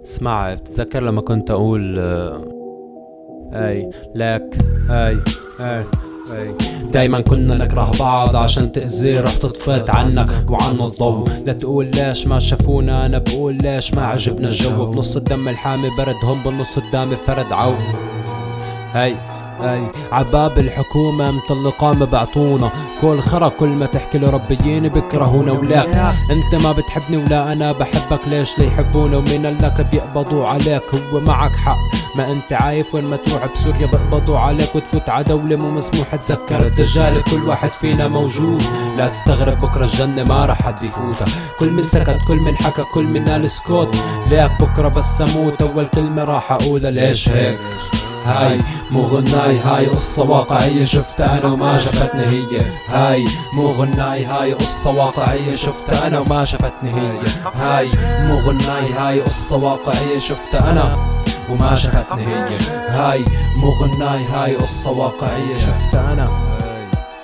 اسمع، بتتذكر لما كنت اقول اي لك اي اي اي دايما كنا نكره بعض عشان تأذي، رحت طفيت عنك وعن الضوء. لا تقول ليش ما شافونا، انا بقول ليش ما عجبنا الجو. بنص الدم الحامي برد، هم بالنص قدامي فرد عو. هاي عباب الحكومة مطلقة ما بعطونا كل خرا، كل ما تحكي لربيين بكرهونا. ولاك انت ما بتحبني ولا انا بحبك، ليش ليحبونا ومين قالك بيقبضوا عليك؟ هو معك حق، ما انت عايف وين ما تروح بسوريا بيقبضوا عليك وتفوت ع دولة مو مسموح. تذكر الدجال كل واحد فينا موجود، لا تستغرب بكرة الجنة ما رح حد يفوتها. كل من سكت، كل من حكى، كل من قال سكوت. ليك بكرة بس اموت اول كلمة راح اقولها. ليش هيك؟ هاي مو غناي، هاي قصة واقعية شفتها انا وما شفتني هي. هاي مو غناي، هاي قصة واقعية شفتها انا وما شفتني هي. هاي مو غناي، هاي قصة واقعية شفتها انا وما شفتني هي. هاي مو غناي، هاي قصة واقعية شفتها انا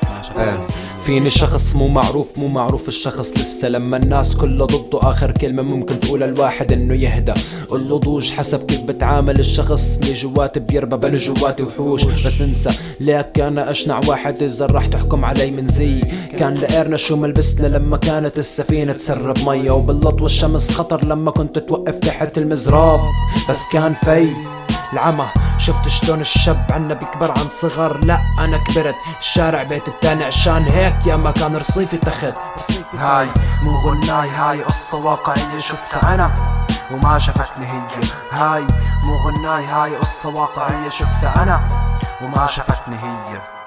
ما شفتني. فيني شخص مو معروف الشخص لسه، لما الناس كلها ضده اخر كلمة ممكن تقولها الواحد انه يهدى. قله ضوج حسب كيف بتعامل الشخص اللي جواتي بيربى بين جواتي وحوش. بس انسى ليك انا اشنع واحد اذا راح تحكم علي من زي. كان لقيرنا شو ملبسنا لما كانت السفينة تسرب مية، وباللط والشمس خطر لما كنت توقف تحت المزراب. بس كان في العمى شفت شلون الشاب عنا بيكبر عن صغر. لا انا كبرت، الشارع بيت التاني عشان هيك يا ما كان رصيفي تخت. هاي مو غناي، هاي قصة واقعية شفتها انا وما شفتني هي. هاي مو غناي، هاي قصة واقعية شفتها انا وما شفتني هي.